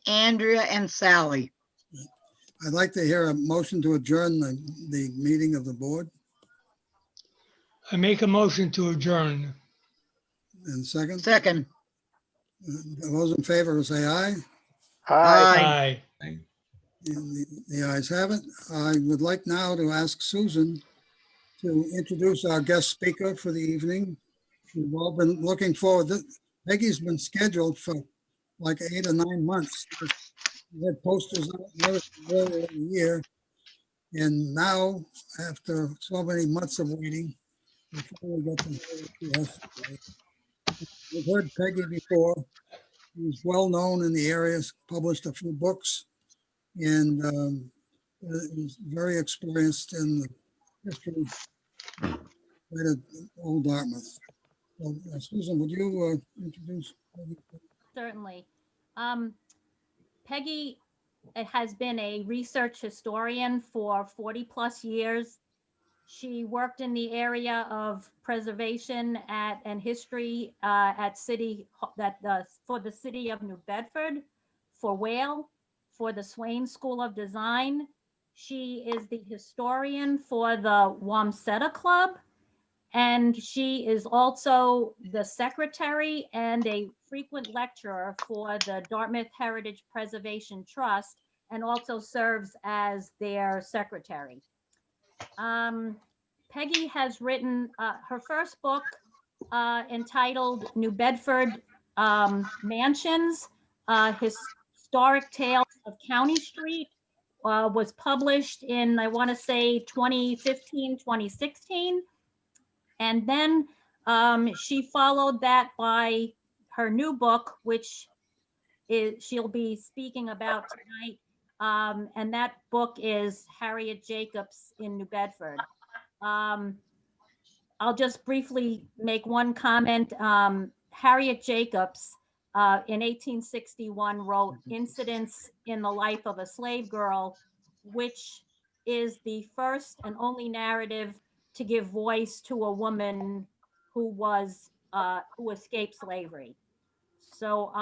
Andrea, and Sally. I'd like to hear a motion to adjourn the meeting of the board. I make a motion to adjourn. And second, Second. those in favor will say aye. Aye. Aye. The ayes have it. I would like now to ask Susan to introduce our guest speaker for the evening. We've all been looking forward. Peggy's been scheduled for like 8 or 9 months. We had posters out earlier in the year. And now, after so many months of waiting, we finally got to hear what she has to say. We've heard Peggy before. She's well known in the area, published a few books, and is very experienced in the history right at Old Dartmouth. So, Susan, would you introduce Peggy? Certainly. Peggy has been a research historian for 40 plus years. She worked in the area of preservation and history for the city of New Bedford, for Wales, for the Swain School of Design. She is the historian for the Wamsutta Club, and she is also the secretary and a frequent lecturer for the Dartmouth Heritage Preservation Trust, and also serves as their secretary. Peggy has written her first book entitled New Bedford Mansions, Historic Tales of County Street, was published in, I want to say, 2015, 2016. And then she followed that by her new book, which she'll be speaking about tonight. And that book is Harriet Jacobs in New Bedford. I'll just briefly make one comment. Harriet Jacobs in 1861 wrote Incidents in the Life of a Slave Girl, which is the first and only narrative to give voice to a woman who escaped slavery. So,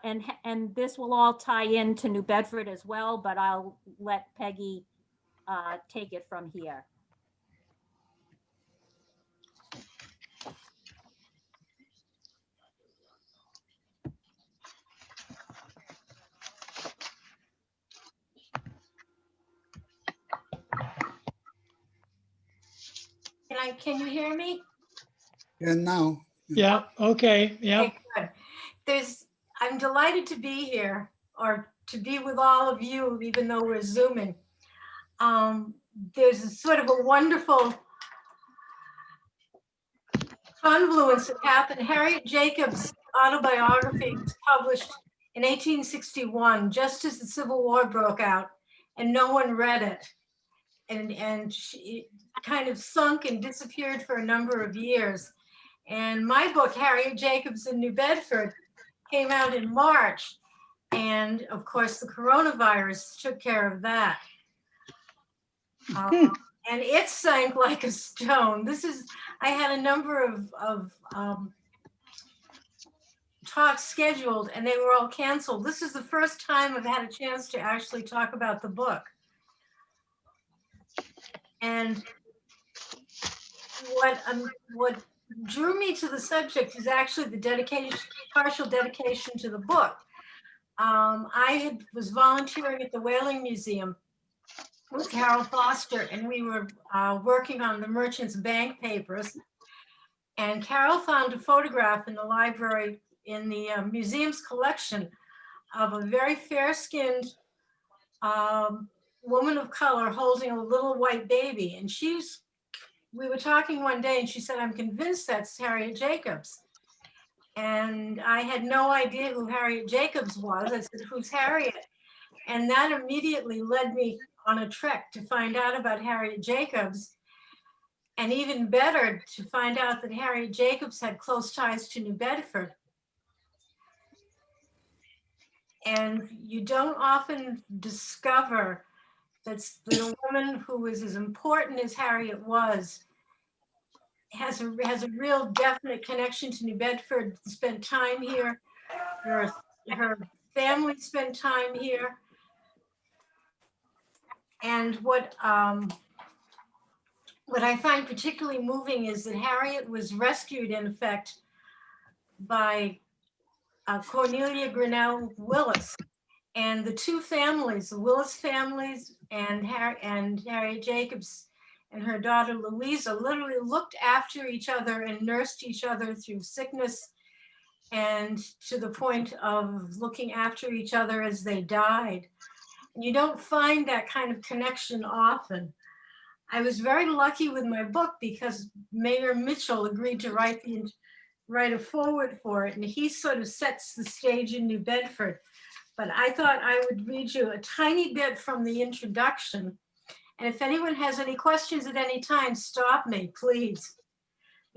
and this will all tie into New Bedford as well, but I'll let Peggy take it from here. Can you hear me? And now, Yeah, okay, yeah. Okay, good. I'm delighted to be here, or to be with all of you, even though we're Zooming. There's a sort of a wonderful confluence that happened. Harriet Jacobs' autobiography was published in 1861, just as the Civil War broke out, and no one read it. And she kind of sunk and disappeared for a number of years. And my book, Harriet Jacobs in New Bedford, came out in March. And of course, the coronavirus took care of that. And it sank like a stone. I had a number of talks scheduled, and they were all canceled. This is the first time I've had a chance to actually talk about the book. And what drew me to the subject is actually the partial dedication to the book. I was volunteering at the Whaling Museum with Carol Foster, and we were working on the Merchants Bank papers. And Carol found a photograph in the library, in the museum's collection, of a very fair-skinned woman of color holding a little white baby. And we were talking one day, and she said, "I'm convinced that's Harriet Jacobs." And I had no idea who Harriet Jacobs was. I said, "Who's Harriet?" And that immediately led me on a trek to find out about Harriet Jacobs. And even better, to find out that Harriet Jacobs had close ties to New Bedford. And you don't often discover that a woman who is as important as Harriet was has a real definite connection to New Bedford, spent time here. Her family spent time here. And what I find particularly moving is that Harriet was rescued, in effect, by Cornelia Grinnell Willis. And the two families, the Willis families and Harriet Jacobs and her daughter Louisa, literally looked after each other and nursed each other through sickness, and to the point of looking after each other as they died. And you don't find that kind of connection often. I was very lucky with my book because Mayor Mitchell agreed to write a foreword for it, and he sort of sets the stage in New Bedford. But I thought I would read you a tiny bit from the introduction. And if anyone has any questions at any time, stop me, please.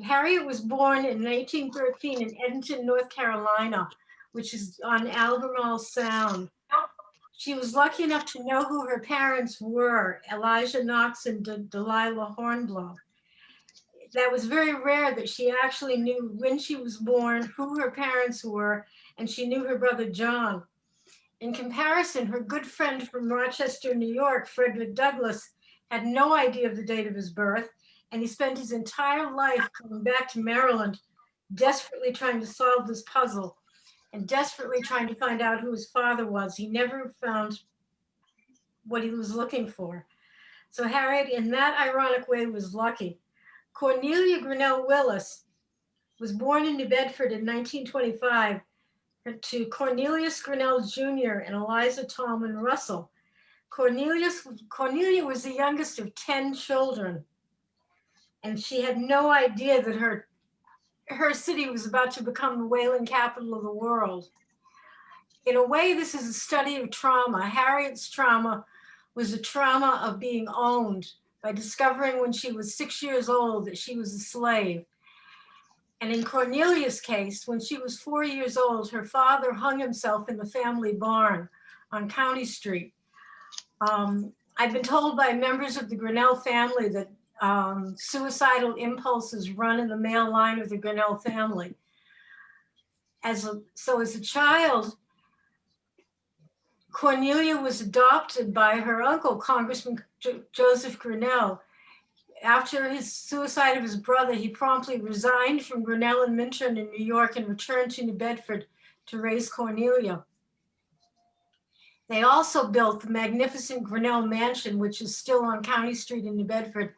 Harriet was born in 1813 in Edenton, North Carolina, which is on Albemarle Sound. She was lucky enough to know who her parents were, Elijah Knox and Delilah Hornblow. That was very rare that she actually knew when she was born, who her parents were, and she knew her brother John. In comparison, her good friend from Rochester, New York, Frederick Douglass, had no idea of the date of his birth, and he spent his entire life coming back to Maryland, desperately trying to solve this puzzle and desperately trying to find out who his father was. He never found what he was looking for. So Harriet, in that ironic way, was lucky. Cornelia Grinnell Willis was born in New Bedford in 1925 to Cornelius Grinnell Jr. and Eliza Tallman Russell. Cornelia was the youngest of 10 children, and she had no idea that her city was about to become the whaling capital of the world. In a way, this is a study of trauma. Harriet's trauma was a trauma of being owned by discovering when she was 6 years old that she was a slave. And in Cornelia's case, when she was 4 years old, her father hung himself in the family barn on County Street. I've been told by members of the Grinnell family that suicidal impulses run in the male line of the Grinnell family. So as a child, Cornelia was adopted by her uncle, Congressman Joseph Grinnell. After his suicide of his brother, he promptly resigned from Grinnell and Minturn in New York and returned to New Bedford to raise Cornelia. They also built the magnificent Grinnell Mansion, which is still on County Street in New Bedford.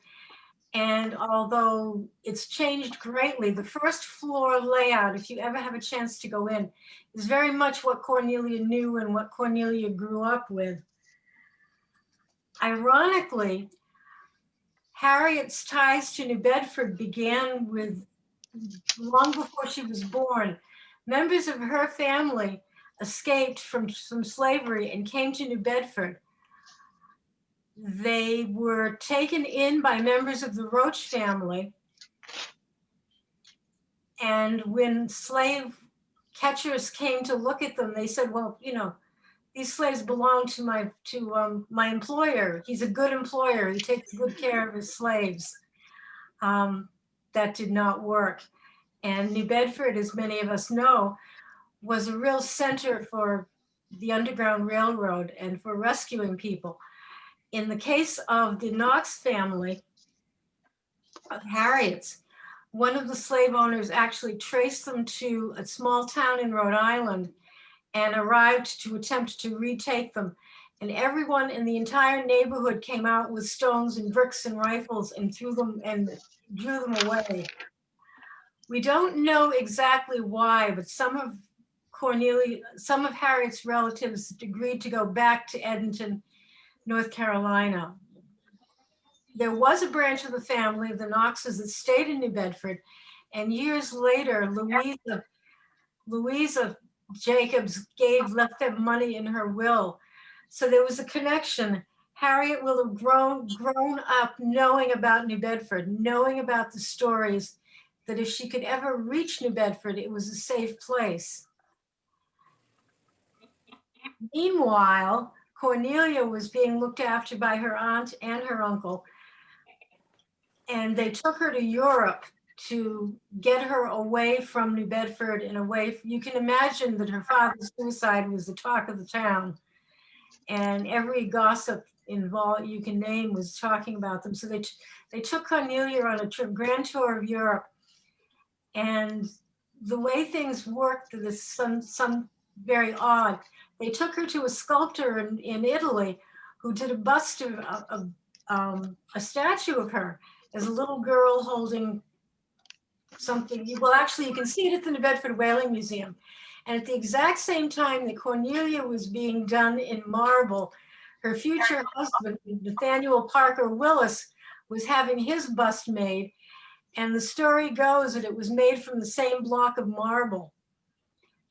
And although it's changed greatly, the first floor layout, if you ever have a chance to go in, is very much what Cornelia knew and what Cornelia grew up with. Ironically, Harriet's ties to New Bedford began with long before she was born. Members of her family escaped from slavery and came to New Bedford. They were taken in by members of the Roach family. And when slave catchers came to look at them, they said, well, you know, these slaves belong to my employer. He's a good employer. He takes good care of his slaves. That did not work. And New Bedford, as many of us know, was a real center for the Underground Railroad and for rescuing people. In the case of the Knox family, of Harriet's, one of the slave owners actually traced them to a small town in Rhode Island and arrived to attempt to retake them. And everyone in the entire neighborhood came out with stones and bricks and rifles and threw them and drew them away. We don't know exactly why, but some of Harriet's relatives agreed to go back to Edenton, North Carolina. There was a branch of the family of the Knoxes that stayed in New Bedford, and years later, Louisa Jacobs left them money in her will. So there was a connection. Harriet will have grown up knowing about New Bedford, knowing about the stories, that if she could ever reach New Bedford, it was a safe place. Meanwhile, Cornelia was being looked after by her aunt and her uncle, and they took her to Europe to get her away from New Bedford and away. You can imagine that her father's suicide was the talk of the town, and every gossip involved you can name was talking about them. So they took Cornelia on a grand tour of Europe, and the way things worked is some very odd. They took her to a sculptor in Italy who did a bust of a statue of her as a little girl holding something. Well, actually, you can see it at the New Bedford Whaling Museum. And at the exact same time that Cornelia was being done in marble, her future husband, Nathaniel Parker Willis, was having his bust made. And the story goes that it was made from the same block of marble.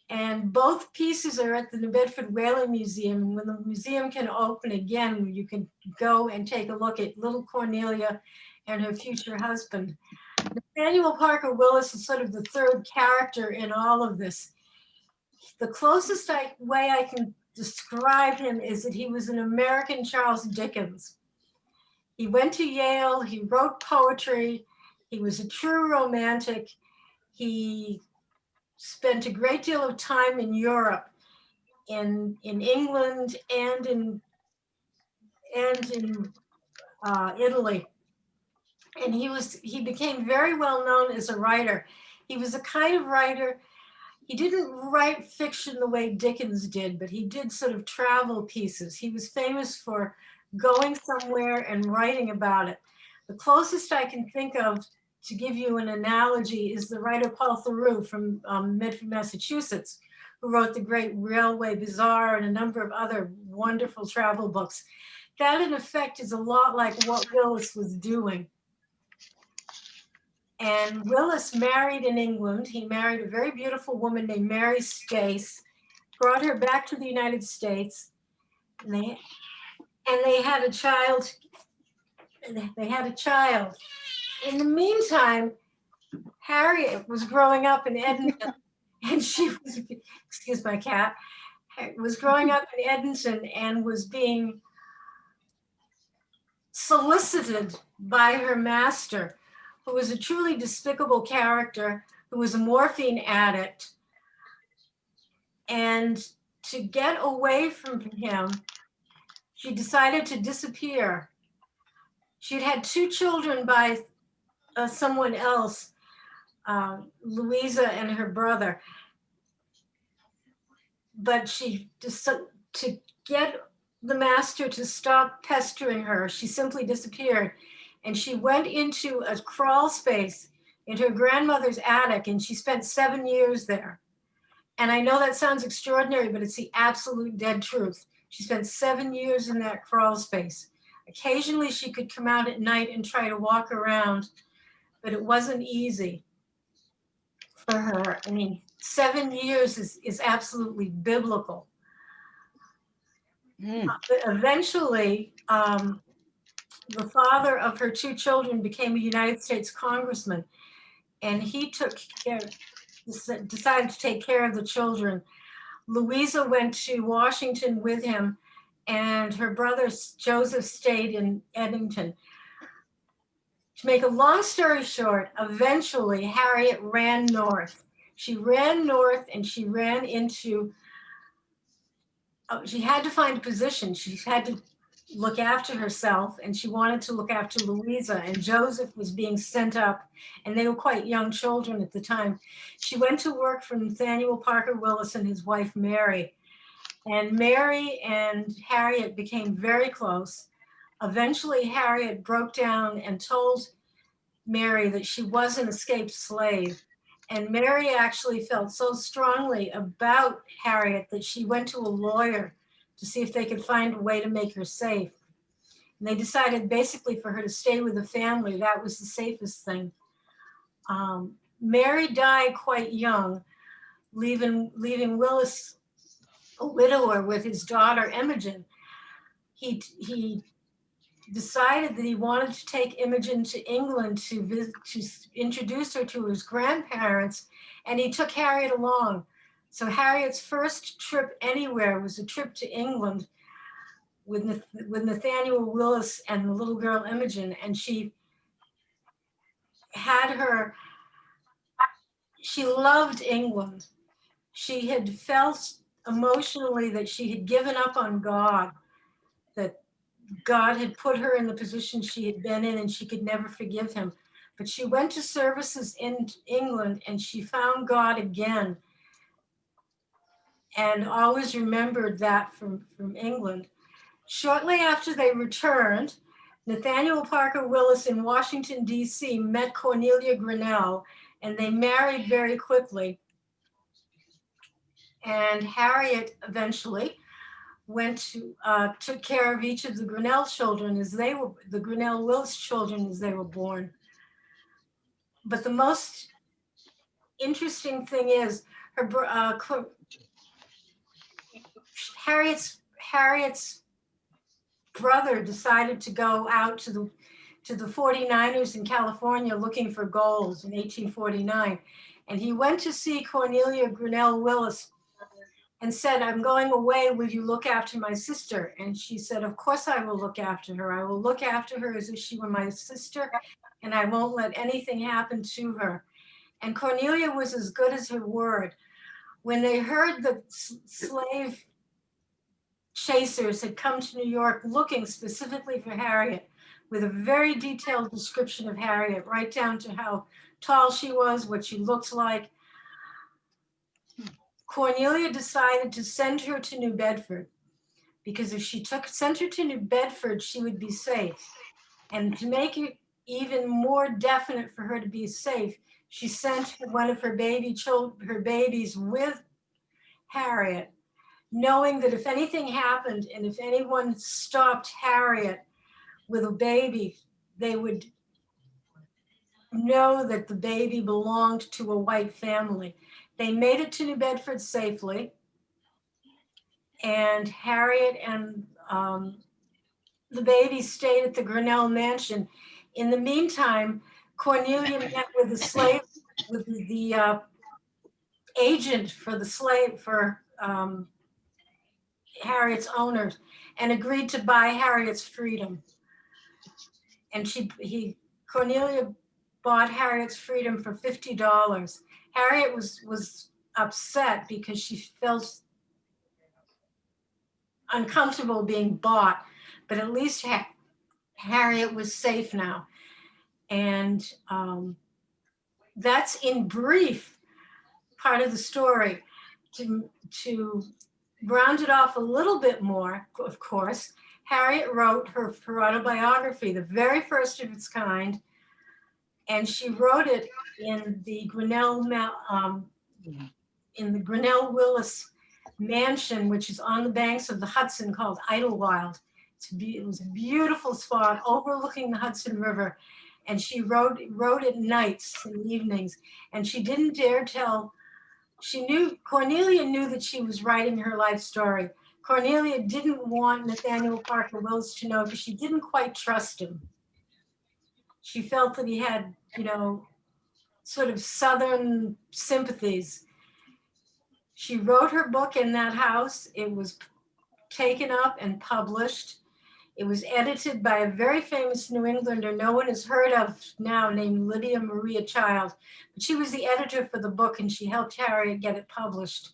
And both pieces are at the New Bedford Whaling Museum. And when the museum can open again, you can go and take a look at little Cornelia and her future husband. Nathaniel Parker Willis is sort of the third character in all of this. The closest way I can describe him is that he was an American Charles Dickens. He went to Yale, he wrote poetry, he was a true romantic. He spent a great deal of time in Europe, in England and in Italy. And he became very well known as a writer. He was a kind of writer, he didn't write fiction the way Dickens did, but he did sort of travel pieces. He was famous for going somewhere and writing about it. The closest I can think of to give you an analogy is the writer Paul Theroux from Medford, Massachusetts, who wrote The Great Railway Bazaar and a number of other wonderful travel books. That in effect is a lot like what Willis was doing. And Willis married in England. He married a very beautiful woman named Mary Stace, brought her back to the United States, and they had a child. They had a child. In the meantime, Harriet was growing up in Edmonton, and she was, excuse my cat, was growing up in Edmonton and was being solicited by her master, who was a truly despicable character, who was a morphine addict. And to get away from him, she decided to disappear. She'd had 2 children by someone else, Louisa and her brother. But to get the master to stop pestering her, she simply disappeared. And she went into a crawl space in her grandmother's attic, and she spent 7 years there. And I know that sounds extraordinary, but it's the absolute dead truth. She spent 7 years in that crawl space. Occasionally she could come out at night and try to walk around, but it wasn't easy for her. I mean, 7 years is absolutely biblical. But eventually, the father of her 2 children became a United States congressman, and he decided to take care of the children. Louisa went to Washington with him, and her brother Joseph stayed in Edmonton. To make a long story short, eventually Harriet ran north. She ran north and she ran into, she had to find a position. She had to look after herself, and she wanted to look after Louisa, and Joseph was being sent up, and they were quite young children at the time. She went to work for Nathaniel Parker Willis and his wife Mary, and Mary and Harriet became very close. Eventually Harriet broke down and told Mary that she was an escaped slave, and Mary actually felt so strongly about Harriet that she went to a lawyer to see if they could find a way to make her safe. And they decided basically for her to stay with the family. That was the safest thing. Mary died quite young, leaving Willis a widower with his daughter Imogen. He decided that he wanted to take Imogen to England to introduce her to his grandparents, and he took Harriet along. So Harriet's first trip anywhere was a trip to England with Nathaniel Willis and the little girl Imogen, and she had her she loved England. She had felt emotionally that she had given up on God, that God had put her in the position she had been in and she could never forgive him. But she went to services in England and she found God again and always remembered that from England. Shortly after they returned, Nathaniel Parker Willis in Washington, D.C. met Cornelia Grinnell, and they married very quickly. And Harriet eventually went to took care of each of the Grinnell children as they were, the Grinnell Willis children as they were born. But the most interesting thing is her Harriet's brother decided to go out to the 49ers in California looking for gold in 1849. And he went to see Cornelia Grinnell Willis and said, "I'm going away, will you look after my sister?" And she said, "Of course I will look after her. I will look after her as if she were my sister, and I won't let anything happen to her." And Cornelia was as good as her word. When they heard the slave chasers had come to New York looking specifically for Harriet, with a very detailed description of Harriet, right down to how tall she was, what she looked like, Cornelia decided to send her to New Bedford, because if she sent her to New Bedford, she would be safe. And to make it even more definite for her to be safe, she sent one of her babies with Harriet, knowing that if anything happened and if anyone stopped Harriet with a baby, they would know that the baby belonged to a white family. They made it to New Bedford safely, and Harriet and the baby stayed at the Grinnell Mansion. In the meantime, Cornelia met with the agent for the slave, for Harriet's owners, and agreed to buy Harriet's freedom. And Cornelia bought Harriet's freedom for $50. Harriet was upset because she felt uncomfortable being bought, but at least Harriet was safe now. And that's in brief part of the story. To round it off a little bit more, of course, Harriet wrote her autobiography, the very first of its kind, and she wrote it in the Grinnell Willis mansion, which is on the banks of the Hudson, called Idlewild. It was a beautiful spot overlooking the Hudson River, and she wrote at nights and evenings, and she didn't dare tell. Cornelia knew that she was writing her life story. Cornelia didn't want Nathaniel Parker Willis to know because she didn't quite trust him. She felt that he had, sort of Southern sympathies. She wrote her book in that house. It was taken up and published. It was edited by a very famous New Englander no one has heard of now, named Lydia Maria Child. But she was the editor for the book, and she helped Harriet get it published.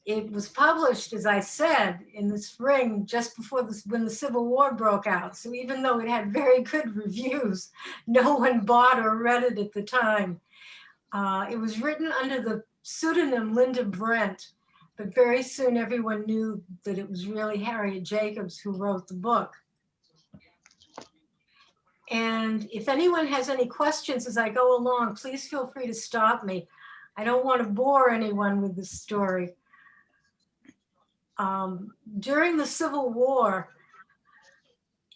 It was published, as I said, in the spring, just before when the Civil War broke out. So even though it had very good reviews, no one bought or read it at the time. It was written under the pseudonym Linda Brent, but very soon everyone knew that it was really Harriet Jacobs who wrote the book. And if anyone has any questions as I go along, please feel free to stop me. I don't want to bore anyone with this story. During the Civil War,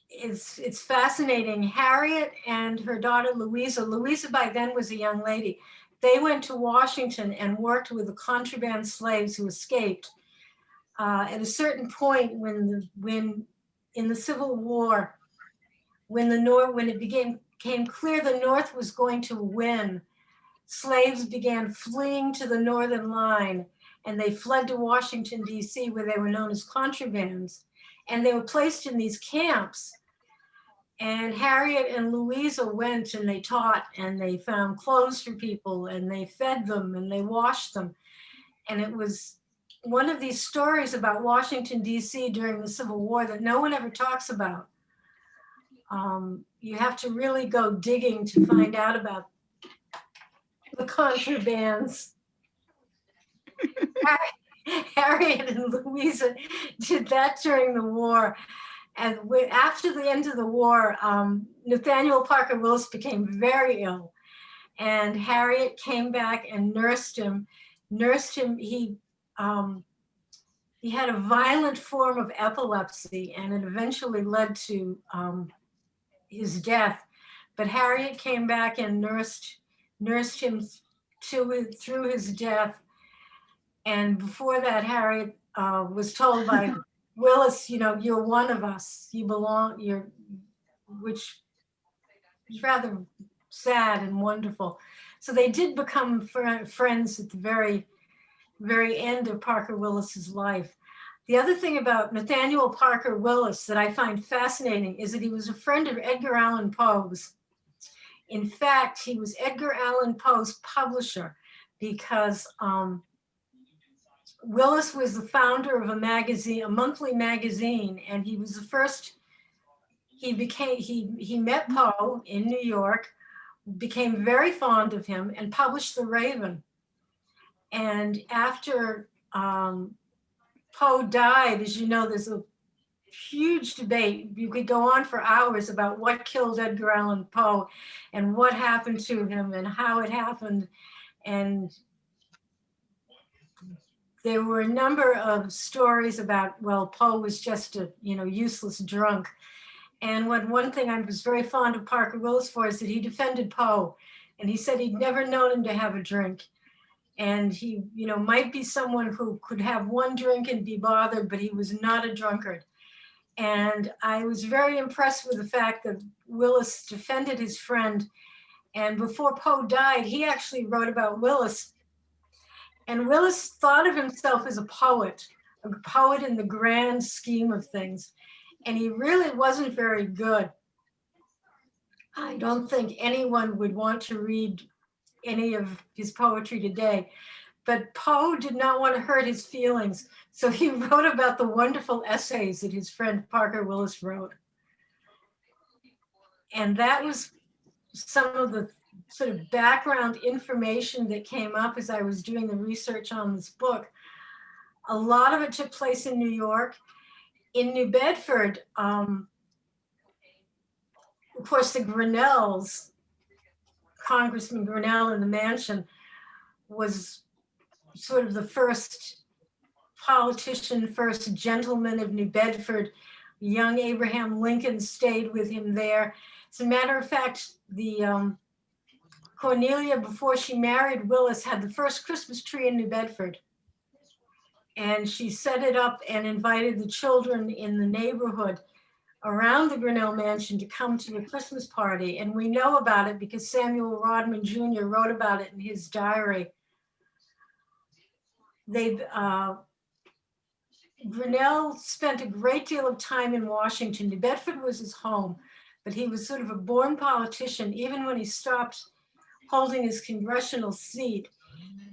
it's fascinating. Harriet and her daughter Louisa by then was a young lady. They went to Washington and worked with the contraband slaves who escaped. At a certain point, when in the Civil War, when it became clear the North was going to win, slaves began fleeing to the Northern line, and they fled to Washington, D.C., where they were known as contrabands, and they were placed in these camps. And Harriet and Louisa went and they taught and they found clothes for people and they fed them and they washed them. And it was one of these stories about Washington, D.C. during the Civil War that no one ever talks about. You have to really go digging to find out about the contrabands. Harriet and Louisa did that during the war. And after the end of the war, Nathaniel Parker Willis became very ill. And Harriet came back and nursed him. He had a violent form of epilepsy, and it eventually led to his death. But Harriet came back and nursed him through his death. And before that, Harriet was told by Willis, you're one of us. You belong. Which is rather sad and wonderful. So they did become friends at the very, very end of Parker Willis's life. The other thing about Nathaniel Parker Willis that I find fascinating is that he was a friend of Edgar Allan Poe's. In fact, he was Edgar Allan Poe's publisher because Willis was the founder of a magazine, a monthly magazine, and he was the first. He met Poe in New York, became very fond of him, and published The Raven. And after Poe died, as you know, there's a huge debate. You could go on for hours about what killed Edgar Allan Poe and what happened to him and how it happened. And there were a number of stories about, well, Poe was just a useless drunk. And one thing I was very fond of Parker Willis for is that he defended Poe, and he said he'd never known him to have a drink. And he, might be someone who could have one drink and be bothered, but he was not a drunkard. And I was very impressed with the fact that Willis defended his friend. And before Poe died, he actually wrote about Willis. And Willis thought of himself as a poet in the grand scheme of things. And he really wasn't very good. I don't think anyone would want to read any of his poetry today. But Poe did not want to hurt his feelings. So he wrote about the wonderful essays that his friend Parker Willis wrote. And that was some of the sort of background information that came up as I was doing the research on this book. A lot of it took place in New York. In New Bedford, of course, the Grinnells, Congressman Grinnell in the mansion, was sort of the first politician, first gentleman of New Bedford. Young Abraham Lincoln stayed with him there. As a matter of fact, the Cornelia, before she married Willis, had the first Christmas tree in New Bedford. And she set it up and invited the children in the neighborhood around the Grinnell mansion to come to the Christmas party. And we know about it because Samuel Rodman Jr. wrote about it in his diary. Grinnell spent a great deal of time in Washington. New Bedford was his home, but he was sort of a born politician. Even when he stopped holding his congressional seat,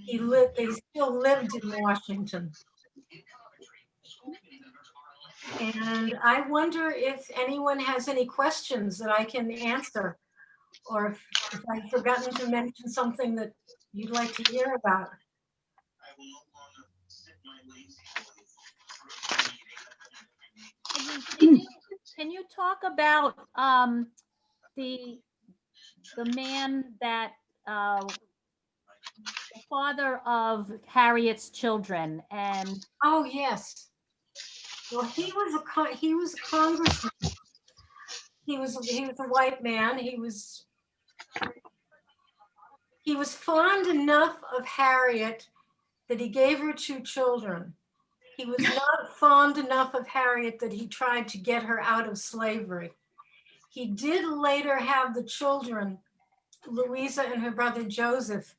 they still lived in Washington. And I wonder if anyone has any questions that I can answer, or if I've forgotten to mention something that you'd like to hear about. Can you talk about the man that the father of Harriet's children? And oh yes, well, he was a congressman. He was a white man. He was fond enough of Harriet that he gave her 2 children. He was not fond enough of Harriet that he tried to get her out of slavery. He did later have the children, Louisa and her brother Joseph,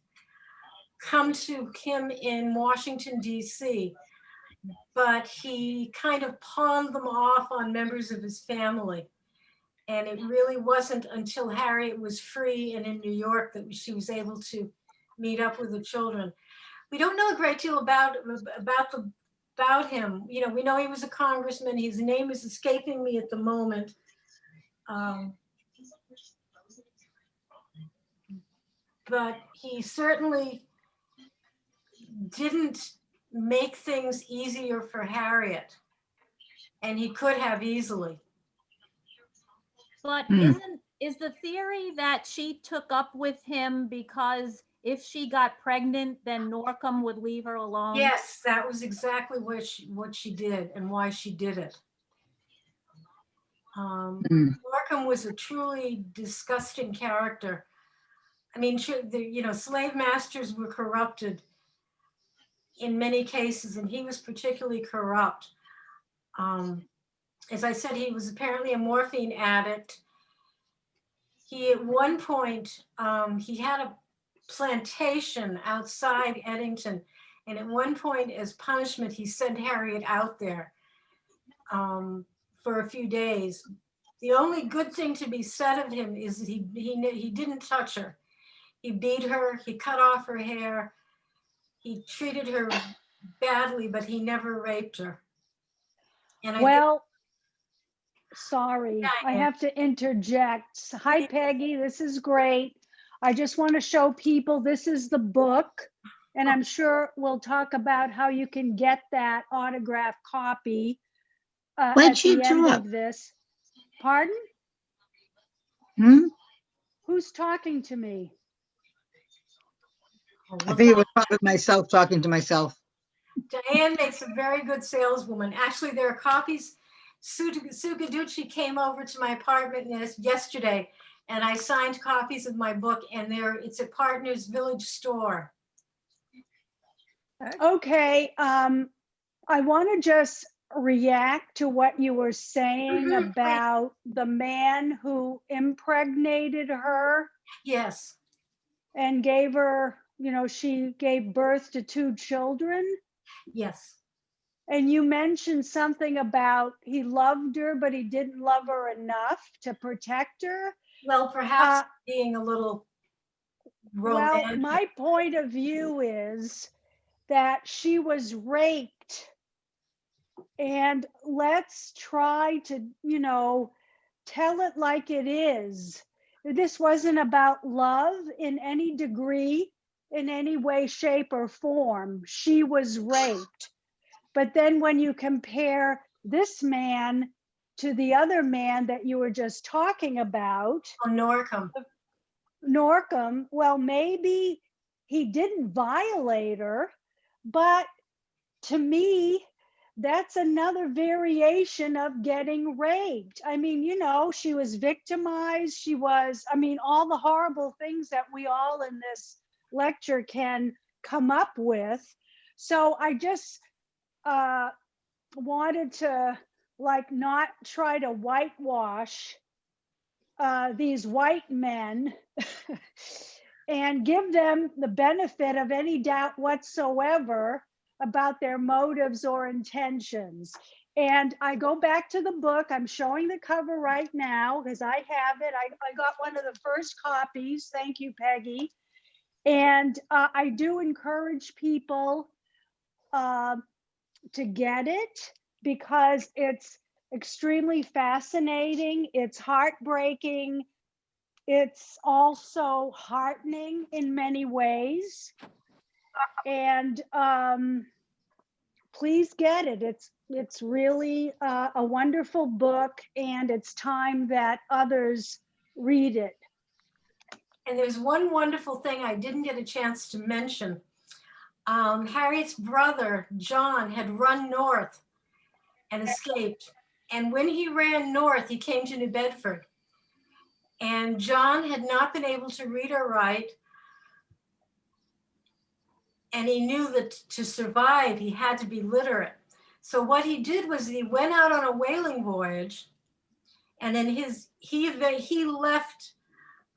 come to him in Washington, D.C., but he kind of pawned them off on members of his family. And it really wasn't until Harriet was free and in New York that she was able to meet up with the children. We don't know a great deal about him. You know, we know he was a congressman. His name is escaping me at the moment. But he certainly didn't make things easier for Harriet, and he could have easily. But Hmm. is the theory that she took up with him because if she got pregnant, then Norcom would leave her alone? Yes, that was exactly what she did and why she did it. Norcom was a truly disgusting character. I mean, slave masters were corrupted in many cases, and he was particularly corrupt. As I said, he was apparently a morphine addict. He, at one point, he had a plantation outside Eddington, and at one point, as punishment, he sent Harriet out there for a few days. The only good thing to be said of him is that he didn't touch her. He beat her, he cut off her hair, he treated her badly, but he never raped her. And Well, sorry, I Yeah. have to interject. Hi, Peggy, this is great. I just want to show people this is the book, and I'm sure we'll talk about how you can get that autographed copy What'd at she the end do? of this. Pardon? Hmm? Who's talking to me? I think it was probably myself talking to myself. Diane makes a very good saleswoman. Actually, there are copies. Sue Gaducci came over to my apartment yesterday, and I signed copies of my book, and it's at Partners Village Store. Okay, I want to just react to what you were saying Mhm, about the man who impregnated her Yes. and gave her, she gave birth to 2 children. Yes. And you mentioned something about he loved her, but he didn't love her enough to protect her. Well, perhaps being a little romantic. Well, my point of view is that she was raped. And let's try to, tell it like it is. This wasn't about love in any degree, in any way, shape, or form. She was raped. But then when you compare this man to the other man that you were just talking about, Norcom. Norcom, well, maybe he didn't violate her, but to me, that's another variation of getting raped. I mean, she was victimized. She was, all the horrible things that we all in this lecture can come up with. So I just wanted to not try to whitewash these white men and give them the benefit of any doubt whatsoever about their motives or intentions. And I go back to the book. I'm showing the cover right now because I have it. I got one of the first copies. Thank you, Peggy. And I do encourage people to get it because it's extremely fascinating. It's heartbreaking. It's also heartening in many ways. And please get it. It's really a wonderful book, and it's time that others read it. And there's one wonderful thing I didn't get a chance to mention. Harriet's brother, John, had run north and escaped. And when he ran north, he came to New Bedford. And John had not been able to read or write. And he knew that to survive, he had to be literate. So what he did was he went out on a whaling voyage, and then he left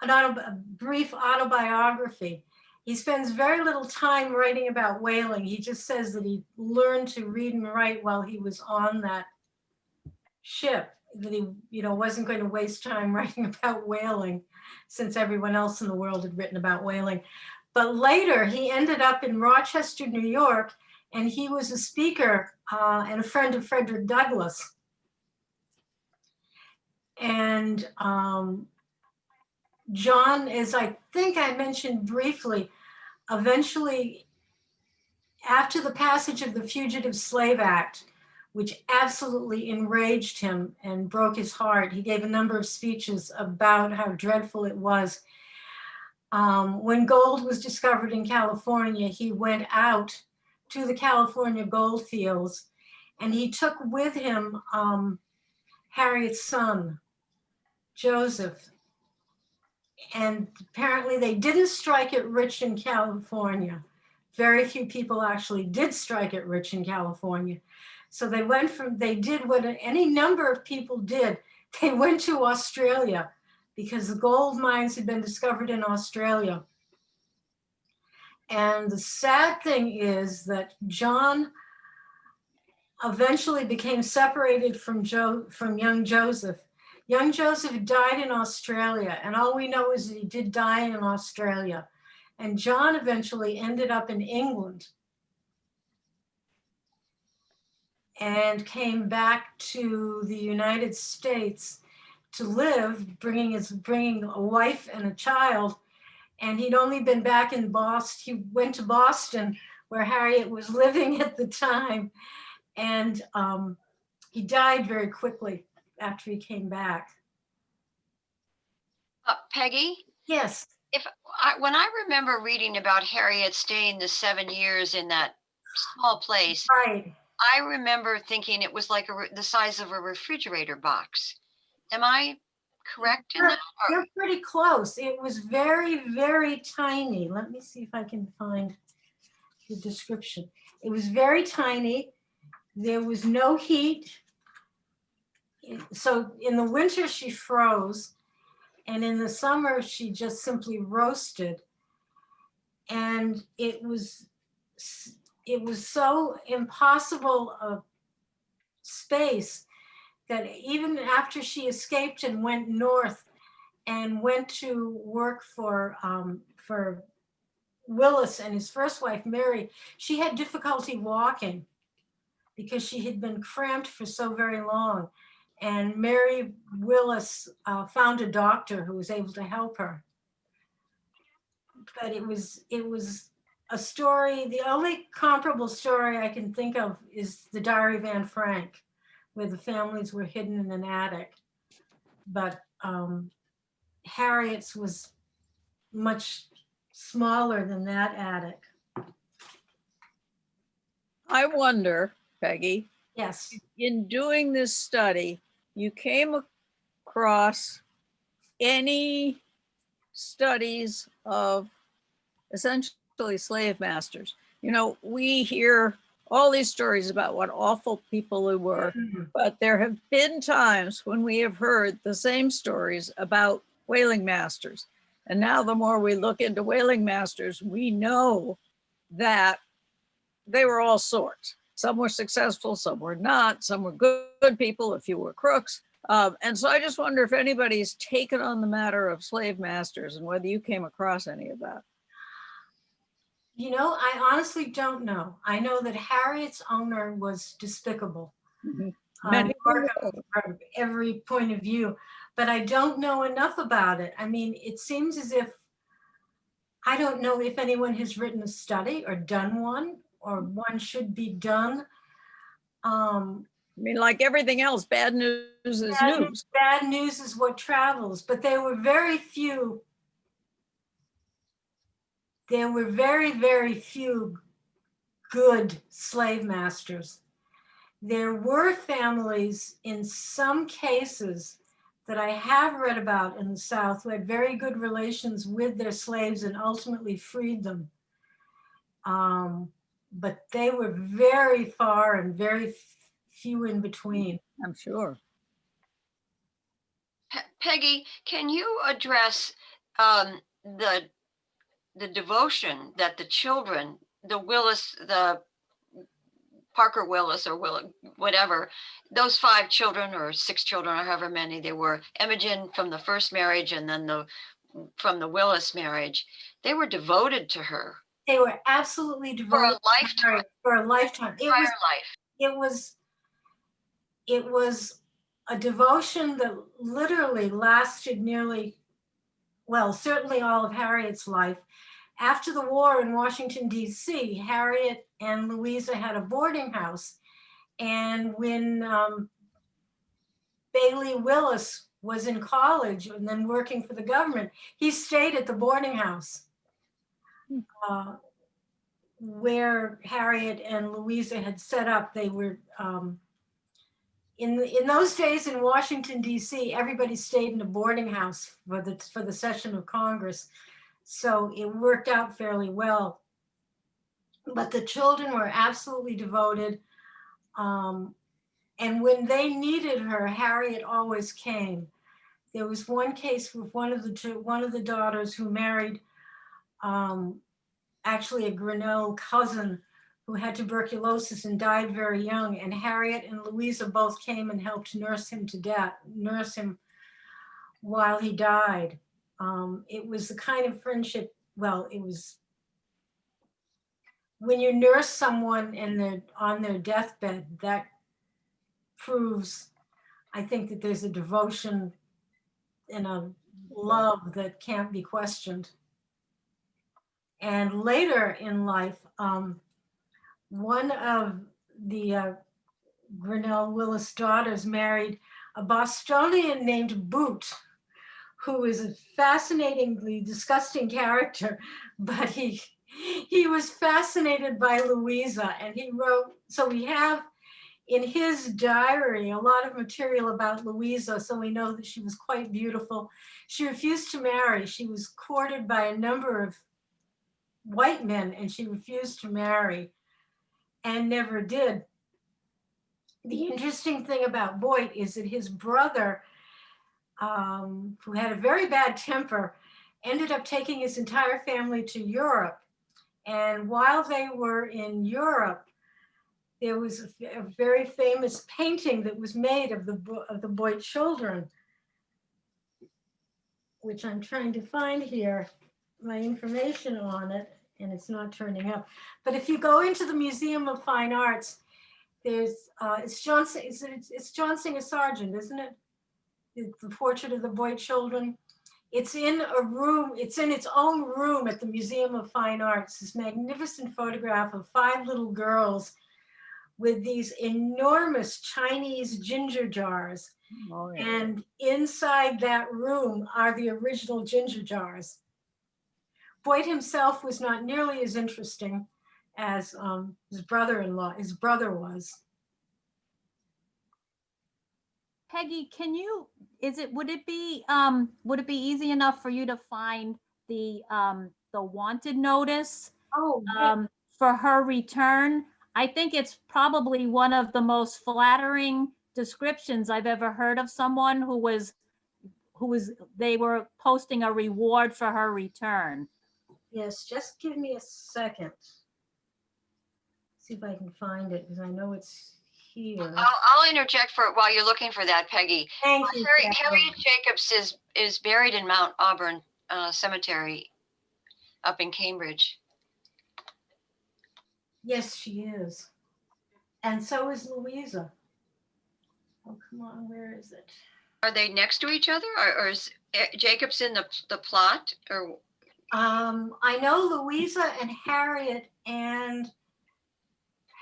a brief autobiography. He spends very little time writing about whaling. He just says that he learned to read and write while he was on that ship. that he, wasn't going to waste time writing about whaling, since everyone else in the world had written about whaling. But later he ended up in Rochester, New York, and he was a speaker and a friend of Frederick Douglass. And John, as I think I mentioned briefly, eventually, after the passage of the Fugitive Slave Act, which absolutely enraged him and broke his heart, he gave a number of speeches about how dreadful it was. When gold was discovered in California, he went out to the California gold fields, and he took with him Harriet's son, Joseph. And apparently they didn't strike it rich in California. Very few people actually did strike it rich in California. So they did what any number of people did. They went to Australia because the gold mines had been discovered in Australia. And the sad thing is that John eventually became separated from young Joseph. Young Joseph died in Australia, and all we know is that he did die in Australia. And John eventually ended up in England and came back to the United States to live, bringing a wife and a child. And he'd only been back in Boston. He went to Boston, where Harriet was living at the time. And he died very quickly after he came back. Peggy, Yes. when I remember reading about Harriet staying the 7 years in that small place, Right. I remember thinking it was like the size of a refrigerator box. Am I correct in that? You're pretty close. It was very, very tiny. Let me see if I can find the description. It was very tiny. There was no heat. So in the winter she froze, and in the summer she just simply roasted. And it was so impossible a space that even after she escaped and went north and went to work for Willis and his first wife, Mary, she had difficulty walking because she had been cramped for so very long. And Mary Willis found a doctor who was able to help her. But it was a story. The only comparable story I can think of is the Diary of Anne Frank, where the families were hidden in an attic. But Harriet's was much smaller than that attic. I wonder, Peggy, Yes. in doing this study, you came across any studies of essentially slave masters? You know, we hear all these stories about what awful people they were, but there have been times when we have heard the same stories about whaling masters. And now the more we look into whaling masters, we know that they were all sorts. Some were successful, some were not, some were good people, a few were crooks. And so I just wonder if anybody's taken on the matter of slave masters and whether you came across any of that. You know, I honestly don't know. I know that Harriet's owner was despicable. Many From every point of view, but I don't know enough about it. I mean, it seems as if, I don't know if anyone has written a study or done one, or one should be done. I mean, like everything else, bad news is news. Bad news is what travels, but there were very few. There were very, very few good slave masters. There were families in some cases that I have read about in the South who had very good relations with their slaves and ultimately freed them. But they were very far and very few in between. I'm sure. Peggy, can you address the devotion that the children, the Willis, Parker Willis or whatever, those 5 children or 6 children or however many they were, Imogen from the first marriage and then from the Willis marriage, they were devoted to her They were absolutely for a devoted to lifetime, Harriet for a lifetime. entire life. It was a devotion that literally lasted nearly, well, certainly all of Harriet's life. After the war in Washington, D.C., Harriet and Louisa had a boarding house. And when Bailey Willis was in college and then working for the government, he stayed at the boarding house where Harriet and Louisa had set up. They were, in those days in Washington, D.C., everybody stayed in a boarding house for the session of Congress. So it worked out fairly well. But the children were absolutely devoted. And when they needed her, Harriet always came. There was one case with one of the daughters who married actually a Grinnell cousin who had tuberculosis and died very young. And Harriet and Louisa both came and helped nurse him while he died. It was the kind of friendship, well, it was when you nurse someone and they're on their deathbed, that proves, I think, that there's a devotion and a love that can't be questioned. And later in life, one of the Grinnell Willis daughters married a Bostonian named Boot, who is a fascinatingly disgusting character, but he was fascinated by Louisa, and he wrote, so we have in his diary a lot of material about Louisa, so we know that she was quite beautiful. She refused to marry. She was courted by a number of white men, and she refused to marry and never did. The interesting thing about Boyd is that his brother, who had a very bad temper, ended up taking his entire family to Europe. And while they were in Europe, there was a very famous painting that was made of the Boyd children, which I'm trying to find here, my information on it, and it's not turning up. But if you go into the Museum of Fine Arts, there's it's John Singer Sargent, isn't it? It's the portrait of the Boyd children. It's in a room, it's in its own room at the Museum of Fine Arts, this magnificent photograph of 5 little girls with these enormous Chinese ginger jars. Oh, yeah. And inside that room are the original ginger jars. Boyd himself was not nearly as interesting as his brother was. Peggy, would it be easy enough for you to find the wanted notice Oh, yeah. for her return? I think it's probably one of the most flattering descriptions I've ever heard of someone they were posting a reward for her return. Yes, just give me a second. See if I can find it, because I know it's here. I'll interject while you're looking for that, Peggy. Thank you. Harriet Jacobs is buried in Mount Auburn Cemetery up in Cambridge. Yes, she is. And so is Louisa. Oh, come on, where is it? Are they next to each other, or is Jacobs in the plot? Or I know Louisa and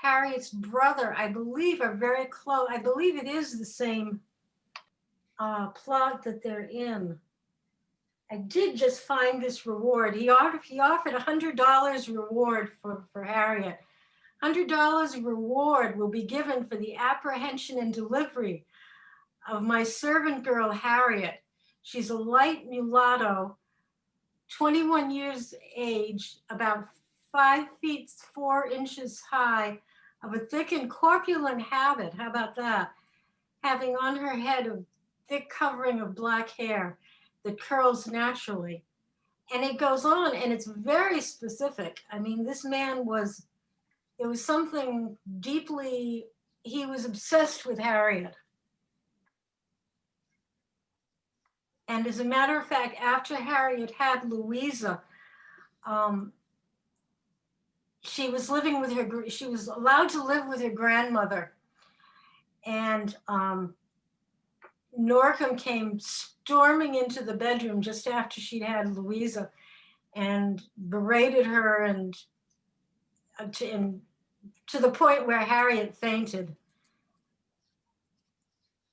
Harriet's brother, I believe, are very close. I believe it is the same plot that they're in. I did just find this reward. He offered $100 reward for Harriet. $100 reward will be given for the apprehension and delivery of my servant girl, Harriet. She's a light mulatto, 21 years age, about 5 feet 4 inches high, of a thick and corpulent habit. How about that? Having on her head a thick covering of black hair that curls naturally. And it goes on, and it's very specific. I mean, this man was it was something deeply, he was obsessed with Harriet. And as a matter of fact, after Harriet had Louisa, she was living with her, she was allowed to live with her grandmother. And Norcom came storming into the bedroom just after she'd had Louisa and berated her and to the point where Harriet fainted.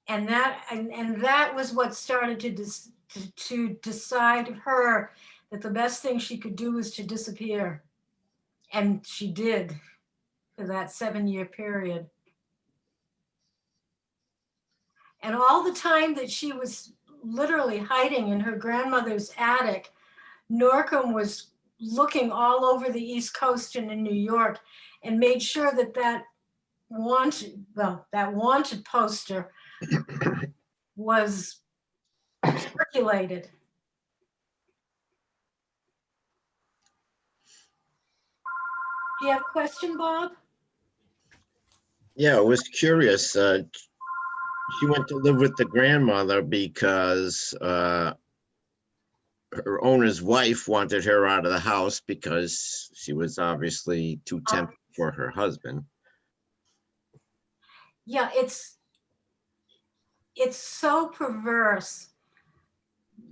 And that was what started to decide her that the best thing she could do was to disappear. And she did for that 7-year period. And all the time that she was literally hiding in her grandmother's attic, Norcom was looking all over the East Coast and in New York and made sure that that wanted poster was circulated. Do you have a question, Bob? Yeah, I was curious. She went to live with the grandmother because her owner's wife wanted her out of the house because she was obviously too tempted for her husband. Yeah, it's so perverse.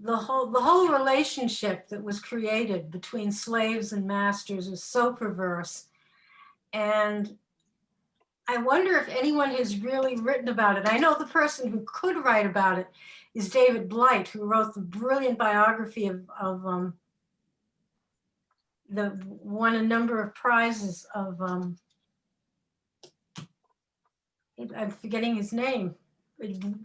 The whole relationship that was created between slaves and masters is so perverse. And I wonder if anyone has really written about it. I know the person who could write about it is David Blight, who wrote the brilliant biography of won a number of prizes of, I'm forgetting his name,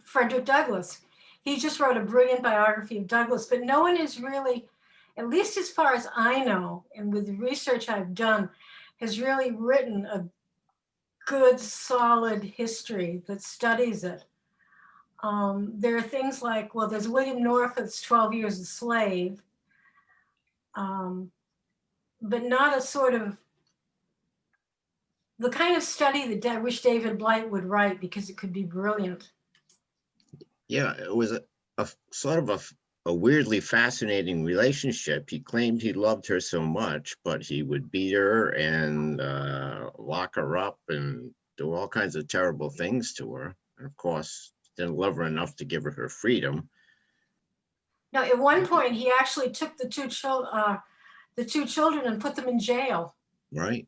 Frederick Douglass. He just wrote a brilliant biography of Douglass, but no one is really, at least as far as I know, and with the research I've done, has really written a good, solid history that studies it. There are things like, well, there's William Norfolk's 12 Years a Slave, but not a sort of, the kind of study that I wish David Blight would write because it could be brilliant. Yeah, it was a sort of a weirdly fascinating relationship. He claimed he loved her so much, but he would beat her and lock her up and do all kinds of terrible things to her. And of course, didn't love her enough to give her her freedom. Now, at one point, he actually took the two children and put them in jail. Right.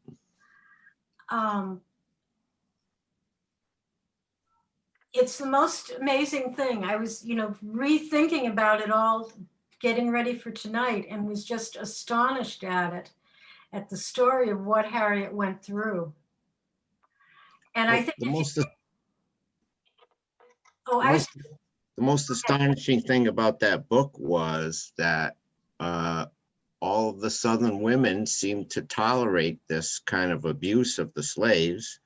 It's the most amazing thing. I was, rethinking about it all, getting ready for tonight, and was just astonished at the story of what Harriet went through. And I think the most astonishing thing about that book was that all of the Southern women seemed to tolerate this kind of abuse of the slaves.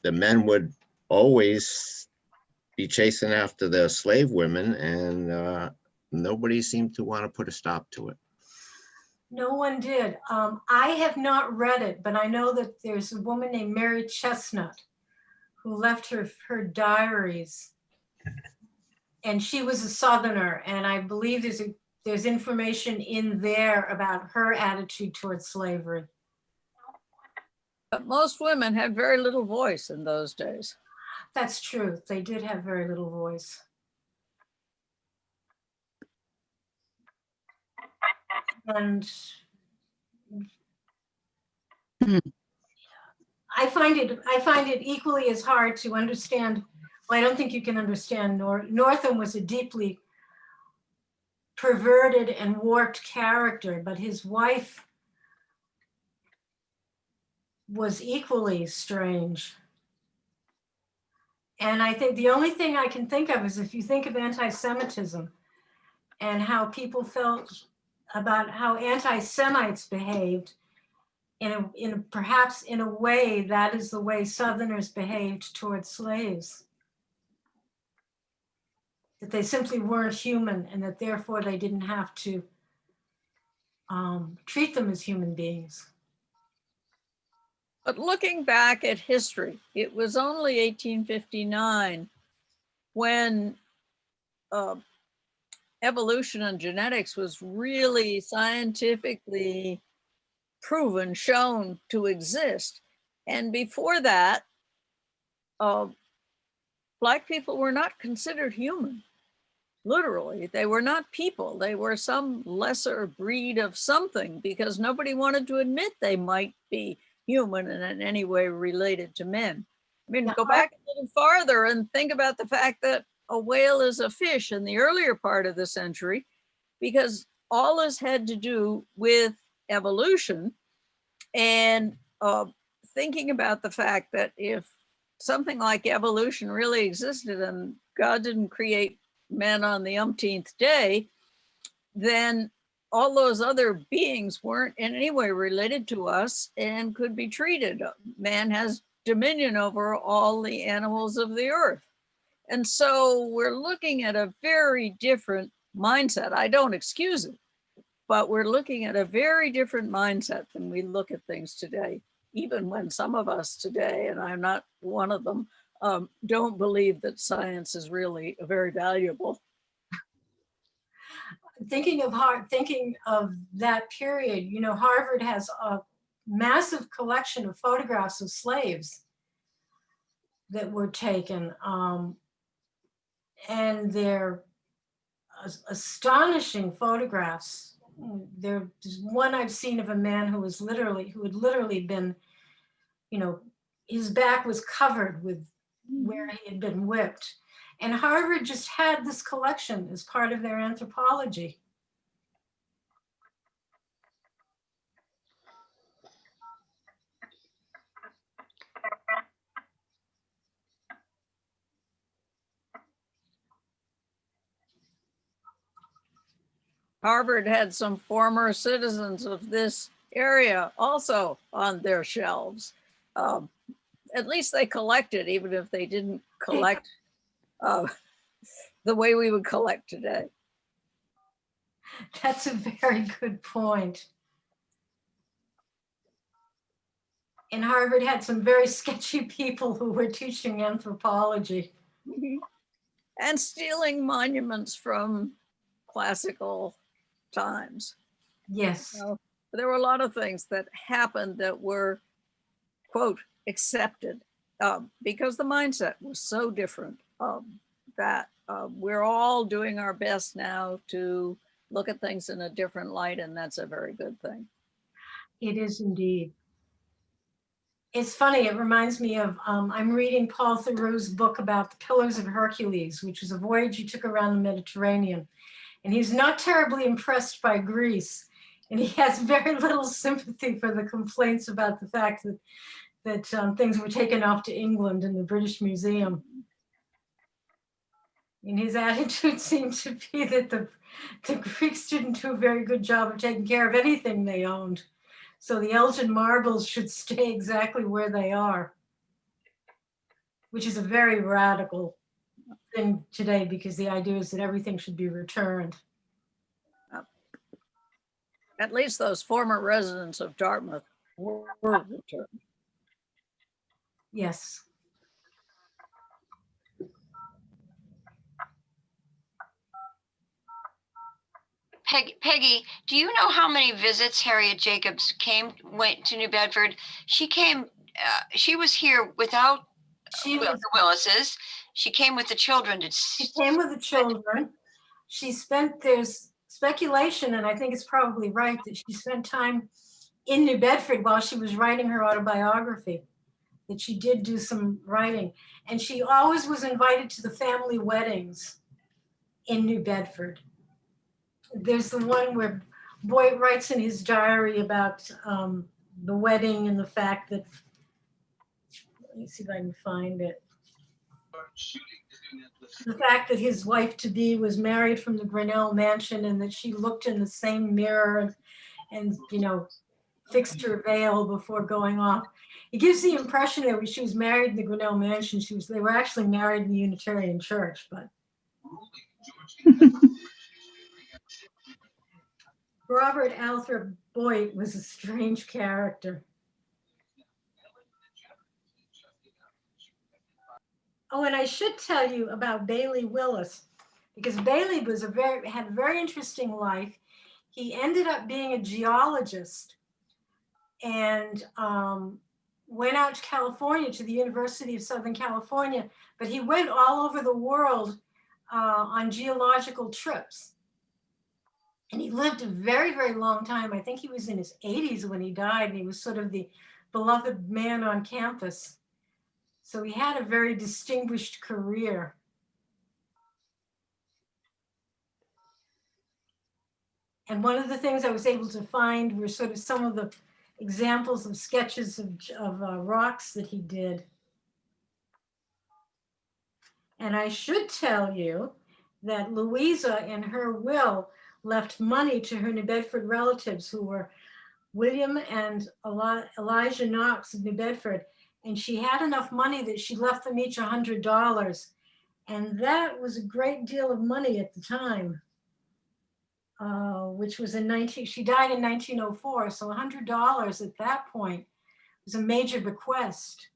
The men would always be chasing after the slave women, and nobody seemed to want to put a stop to it. No one did. I have not read it, but I know that there's a woman named Mary Chestnut who left her diaries, and she was a Southerner, and I believe there's information in there about her attitude towards slavery. But most women had very little voice in those days. That's true. They did have very little voice. And I find it equally as hard to understand. Well, I don't think you can understand Northam was a deeply perverted and warped character, but his wife was equally strange. And I think the only thing I can think of is if you think of anti-Semitism and how people felt about how anti-Semites behaved, perhaps in a way that is the way Southerners behaved towards slaves. That they simply weren't human and that therefore they didn't have to treat them as human beings. But looking back at history, it was only 1859 when evolution and genetics was really scientifically proven, shown to exist. And before that, Black people were not considered human. Literally, they were not people. They were some lesser breed of something because nobody wanted to admit they might be human and in any way related to men. I mean, go back a little farther and think about the fact that a whale is a fish in the earlier part of the century, because all this had to do with evolution and thinking about the fact that if something like evolution really existed and God didn't create men on the umpteenth day, then all those other beings weren't in any way related to us and could be treated. Man has dominion over all the animals of the earth. And so we're looking at a very different mindset. I don't excuse it, but we're looking at a very different mindset than we look at things today, even when some of us today, and I'm not one of them, don't believe that science is really very valuable. Thinking of that period, you know, Harvard has a massive collection of photographs of slaves that were taken, and they're astonishing photographs. There's one I've seen of a man who had literally been, you know, his back was covered with where he had been whipped. And Harvard just had this collection as part of their anthropology. Harvard had some former citizens of this area also on their shelves. At least they collected, even if they didn't collect the way we would collect today. That's a very good point. And Harvard had some very sketchy people who were teaching anthropology. And stealing monuments from classical times. Yes. So there were a lot of things that happened that were, quote, accepted because the mindset was so different that we're all doing our best now to look at things in a different light, and that's a very good thing. It is indeed. It's funny, it reminds me of, I'm reading Paul Theroux's book about the Pillars of Hercules, which is a voyage he took around the Mediterranean. And he's not terribly impressed by Greece. And he has very little sympathy for the complaints about the fact that things were taken off to England in the British Museum. And his attitude seemed to be that the Greeks didn't do a very good job of taking care of anything they owned. So the Elgin marbles should stay exactly where they are, which is a very radical thing today because the idea is that everything should be returned. At least those former residents of Dartmouth were returned. Yes. Peggy, do you know how many visits Harriet Jacobs went to New Bedford? She came, she was here without the Willises. She came with the children. She came with the children. There's speculation, and I think it's probably right, that she spent time in New Bedford while she was writing her autobiography, that she did do some writing. And she always was invited to the family weddings in New Bedford. There's the one where Boyd writes in his diary about the wedding and the fact that, let me see if I can find it. The fact that his wife-to-be was married from the Grinnell mansion and that she looked in the same mirror and, you know, fixed her veil before going off. It gives the impression that when she was married in the Grinnell mansion, they were actually married in the Unitarian Church, but Robert Alfred Boyd was a strange character. Oh, and I should tell you about Bailey Willis, because Bailey was had a very interesting life. He ended up being a geologist and went out to California, to the University of Southern California, but he went all over the world on geological trips. And he lived a very, very long time. I think he was in his 80s when he died, and he was sort of the beloved man on campus. So he had a very distinguished career. And one of the things I was able to find were sort of some of the examples of sketches of rocks that he did. And I should tell you that Louisa, in her will, left money to her New Bedford relatives, who were William and Elijah Knox of New Bedford. And she had enough money that she left them each $100. And that was a great deal of money at the time, which was she died in 1904. So $100 at that point was a major bequest.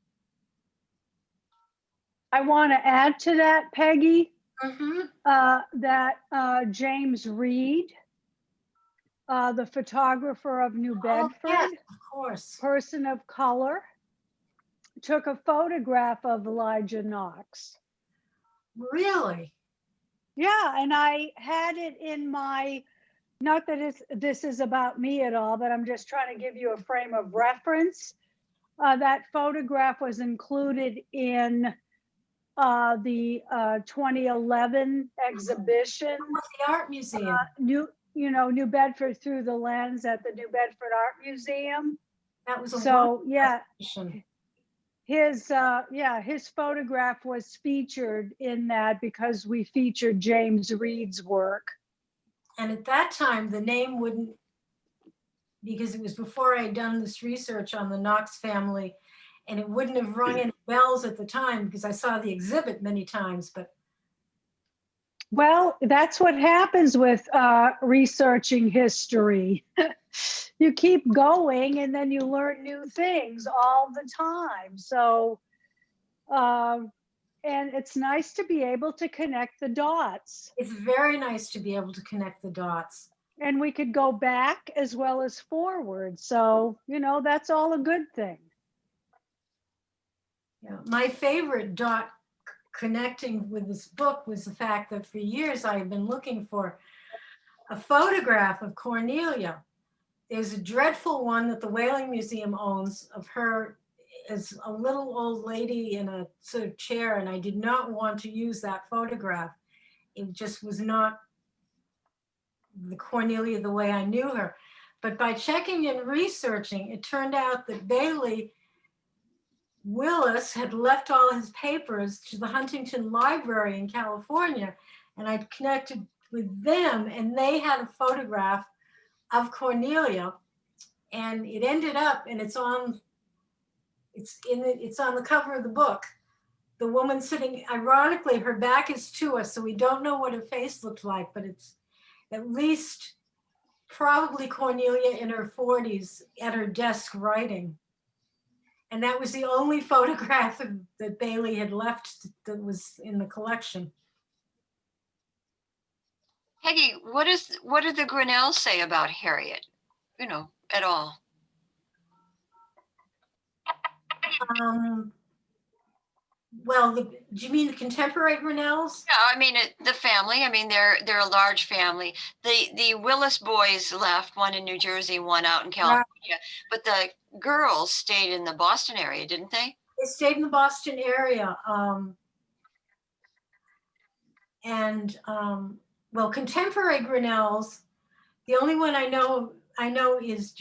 I want to add to that, Peggy, Mm-hmm. that James Reed, the photographer of New Bedford, Yes, of course. person of color, took a photograph of Elijah Knox. Really? Yeah, and I had it in my, not that this is about me at all, but I'm just trying to give you a frame of reference. That photograph was included in the 2011 exhibition, The art museum. New Bedford Through the Lens at the New Bedford Art Museum. That was a So yeah, exhibition. his photograph was featured in that because we featured James Reed's work. And at that time, the name wouldn't, because it was before I had done this research on the Knox family, and it wouldn't have rung any bells at the time because I saw the exhibit many times, but. Well, that's what happens with researching history. You keep going and then you learn new things all the time. So, and it's nice to be able to connect the dots. It's very nice to be able to connect the dots. And we could go back as well as forward. So, that's all a good thing. Yeah. My favorite dot connecting with this book was the fact that for years I have been looking for a photograph of Cornelia. There's a dreadful one that the Whaling Museum owns of her as a little old lady in a sort of chair, and I did not want to use that photograph. It just was not the Cornelia the way I knew her. But by checking and researching, it turned out that Bailey Willis had left all his papers to the Huntington Library in California, and I'd connected with them, and they had a photograph of Cornelia, and it ended up, and it's on the cover of the book. The woman sitting, ironically, her back is to us, so we don't know what her face looked like, but it's at least probably Cornelia in her 40s at her desk writing. And that was the only photograph that Bailey had left that was in the collection. Peggy, what did the Grinnells say about Harriet? At all? Well, do you mean the contemporary Grinnells? Yeah, I mean the family. I mean they're a large family. The Willis boys left, one in New Jersey, one out in California, but the girls stayed in the Boston area, didn't they? They stayed in the Boston area. Well, contemporary Grinnells, the only one I know is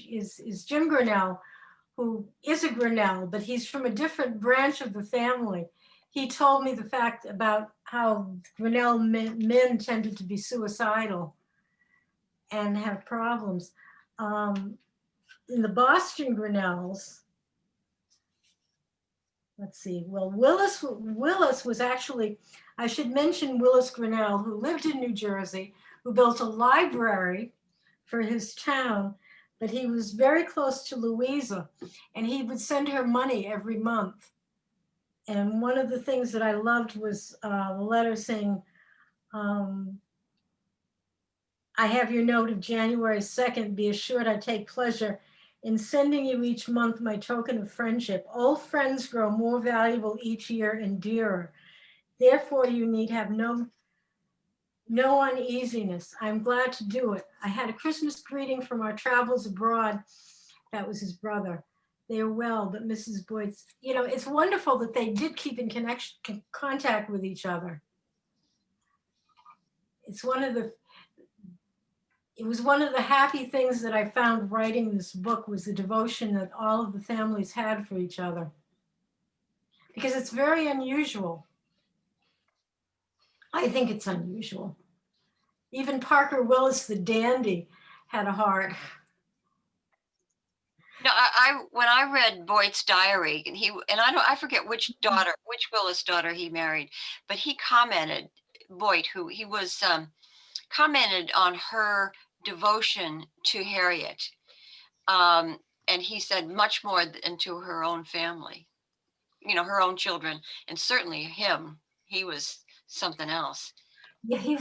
Jim Grinnell, who is a Grinnell, but he's from a different branch of the family. He told me the fact about how Grinnell men tended to be suicidal and have problems. In the Boston Grinnells, let's see, well, Willis was actually, I should mention Willis Grinnell, who lived in New Jersey, who built a library for his town, but he was very close to Louisa, and he would send her money every month. And one of the things that I loved was the letter saying, I have your note of January 2nd. Be assured I take pleasure in sending you each month my token of friendship. Old friends grow more valuable each year and dearer. Therefore, you need have no uneasiness. I'm glad to do it. I had a Christmas greeting from our travels abroad. That was his brother. They are well, but Mrs. Boyd's, it's wonderful that they did keep in contact with each other. It was one of the happy things that I found writing this book was the devotion that all of the families had for each other. Because it's very unusual. I think it's unusual. Even Parker Willis, the dandy, had a heart. No, when I read Boyd's diary, and I forget which Willis daughter he married, but he commented, Boyd, who he was commented on her devotion to Harriet, and he said much more into her own family, her own children, and certainly him. He was something else. Yeah,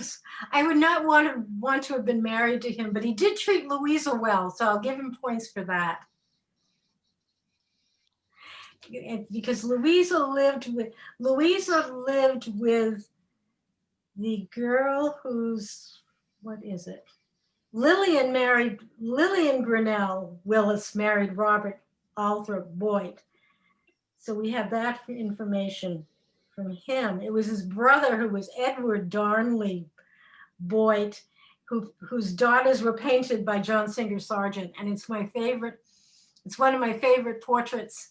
I would not want to have been married to him, but he did treat Louisa well, so I'll give him points for that. Because Louisa lived with the girl who's, what is it? Lillian Grinnell Willis married Robert Althorp Boyd. So we have that information from him. It was his brother who was Edward Darnley Boyd, whose daughters were painted by John Singer Sargent. And it's one of my favorite portraits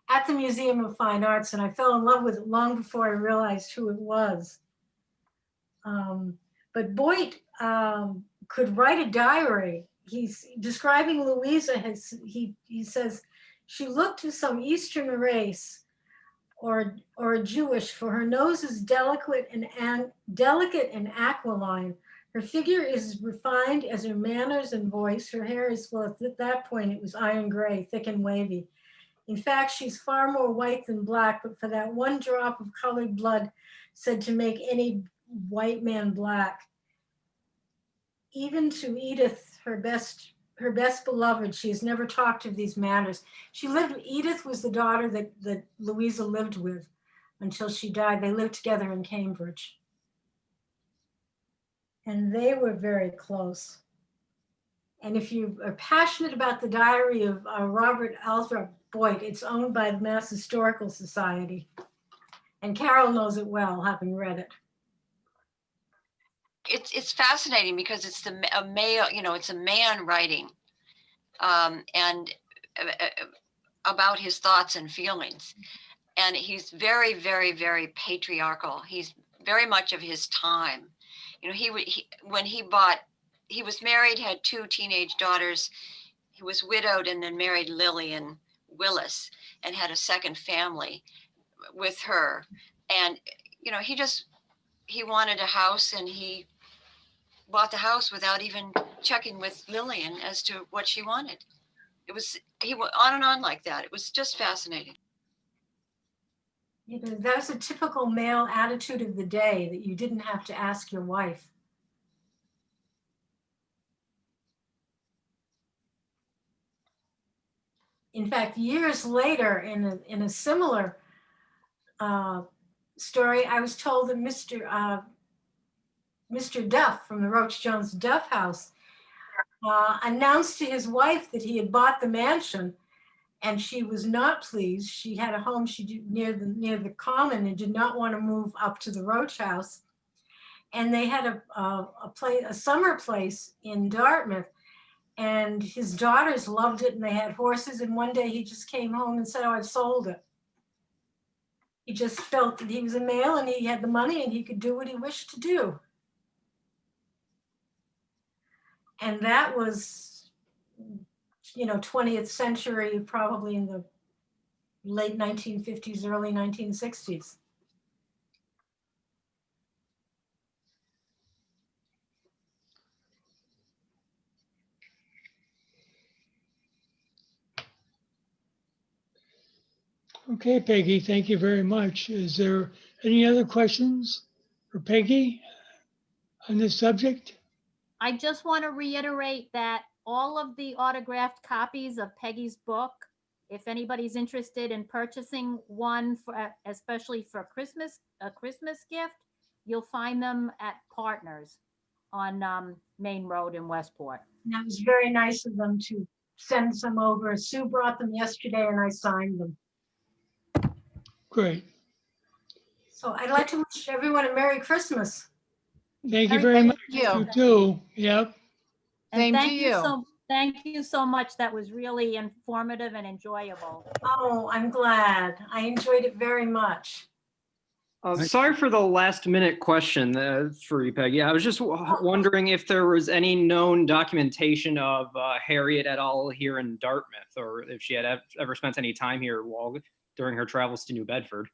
at the Museum of Fine Arts. And I fell in love with it long before I realized who it was. But Boyd could write a diary. He's describing Louisa, he says, she looked to some Eastern race or a Jewish, for her nose is delicate and aquiline. Her figure is refined as her manners and voice. Her hair is, well, at that point, it was iron gray, thick and wavy. In fact, she's far more white than black, but for that one drop of colored blood said to make any white man black. Even to Edith, her best beloved, she has never talked of these matters. Edith was the daughter that Louisa lived with until she died. They lived together in Cambridge. And they were very close. And if you are passionate about the diary of Robert Althorp Boyd, it's owned by the Mass Historical Society. And Carol knows it well, having read it. It's fascinating because it's a male, it's a man writing, and about his thoughts and feelings. And he's very, very, very patriarchal. He's very much of his time. When he was married, had 2 teenage daughters. He was widowed and then married Lillian Willis and had a second family with her. And, he wanted a house, and he bought the house without even checking with Lillian as to what she wanted. He went on and on like that. It was just fascinating. That was a typical male attitude of the day, that you didn't have to ask your wife. In fact, years later, in a similar story, I was told that Mr. Duff from the Roach Jones Duff House announced to his wife that he had bought the mansion, and she was not pleased. She had a home near the Common and did not want to move up to the Roach House. And they had a summer place in Dartmouth, and his daughters loved it, and they had horses. And one day he just came home and said, "Oh, I've sold it." He just felt that he was a male and he had the money and he could do what he wished to do. And that was, 20th century, probably in the late 1950s, early 1960s. Okay, Peggy, thank you very much. Is there any other questions for Peggy on this subject? I just want to reiterate that all of the autographed copies of Peggy's book, if anybody's interested in purchasing one for, especially for Christmas, a Christmas gift, you'll find them at Partners on Main Road in Westport. And that was very nice of them to send some over. Sue brought them yesterday and I signed them. Great. So I'd like to wish everyone a Merry Christmas. Thank you very much. you. You too. Yep. And Same to thank you you. thank you so much. That was really informative and enjoyable. Oh, I'm glad. I enjoyed it very much. Sorry for the last minute question for you, Peggy. I was just wondering if there was any known documentation of Harriet et al. Here in Dartmouth, or if she had ever spent any time here during her travels to New Bedford.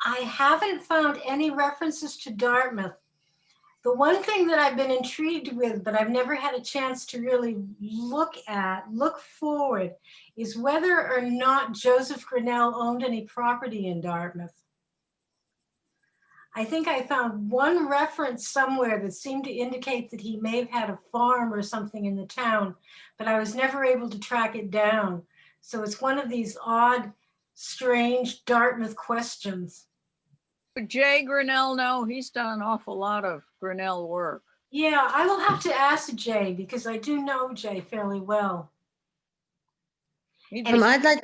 I haven't found any references to Dartmouth. The one thing that I've been intrigued with, but I've never had a chance to really look forward, is whether or not Joseph Grinnell owned any property in Dartmouth. I think I found one reference somewhere that seemed to indicate that he may have had a farm or something in the town, but I was never able to track it down. So it's one of these odd, strange Dartmouth questions. Would Jay Grinnell know? He's done an awful lot of Grinnell work. Yeah, I will have to ask Jay because I do know Jay fairly well. He And just-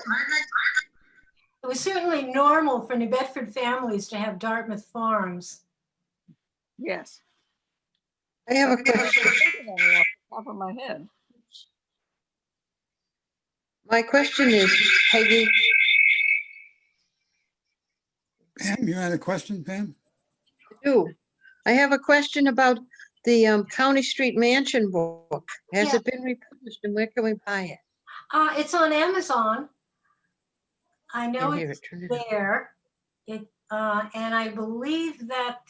it was certainly normal for New Bedford families to have Dartmouth farms. Yes. I have a I can't question. think of any off the top of my head. My question is, Peggy, Pam, you had a question, Pam? I have a question about the County Street Mansion book. Has Yeah. it been republished and where can we buy it? It's on Amazon. I know Here, it's turn it on. there. And I believe that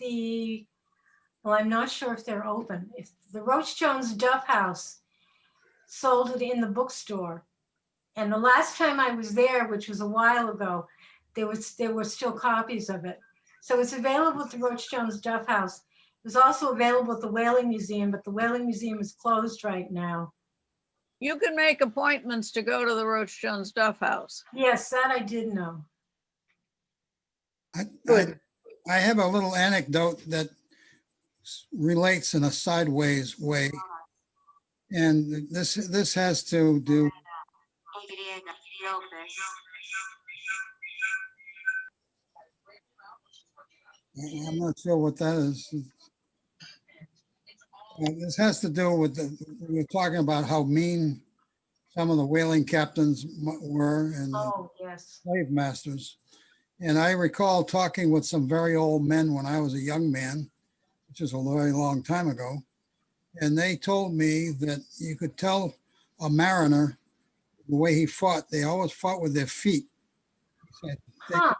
well, I'm not sure if they're open. If the Roach Jones Duff House sold it in the bookstore. And the last time I was there, which was a while ago, there were still copies of it. So it's available at the Roach Jones Duff House. It was also available at the Whaling Museum, but the Whaling Museum is closed right now. You can make appointments to go to the Roach Jones Duff House. Yes, that I did know. Good. I have a little anecdote that relates in a sideways way. And this has to do. I'm not sure what that is. This has to do with we were talking about how mean some of the whaling captains were and the Oh, yes. slave masters. And I recall talking with some very old men when I was a young man, which is a very long time ago. And they told me that you could tell a mariner the way he fought. They always fought with their feet. So they Huh.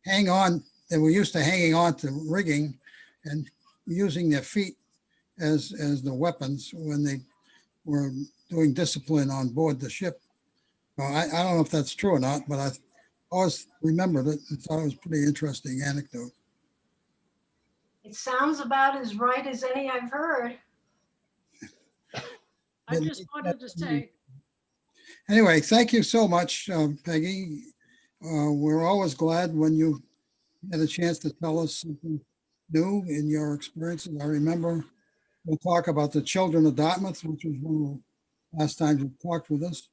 hang on. They were used to hanging on to rigging and using their feet as the weapons when they were doing discipline on board the ship. Well, I don't know if that's true or not, but I always remembered it and thought it was a pretty interesting anecdote. It sounds about as right as any I've heard. I just wanted to say. Anyway, thank you so much, Peggy. We're always glad when you had a chance to tell us something new in your experiences. I remember we'll talk about the children of Dartmouth, which was one of the last times you talked with us.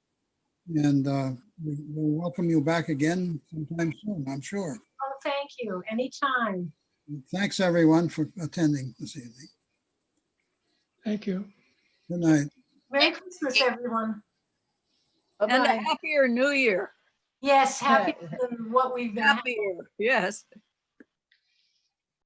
And we'll welcome you back again sometime soon, I'm sure. Oh, thank you. Anytime. Thanks, everyone, for attending this evening. Thank you. Good night. Merry Christmas, everyone. And a Bye-bye. happier new year. Yes, happy than what we've been having. Happier, yes.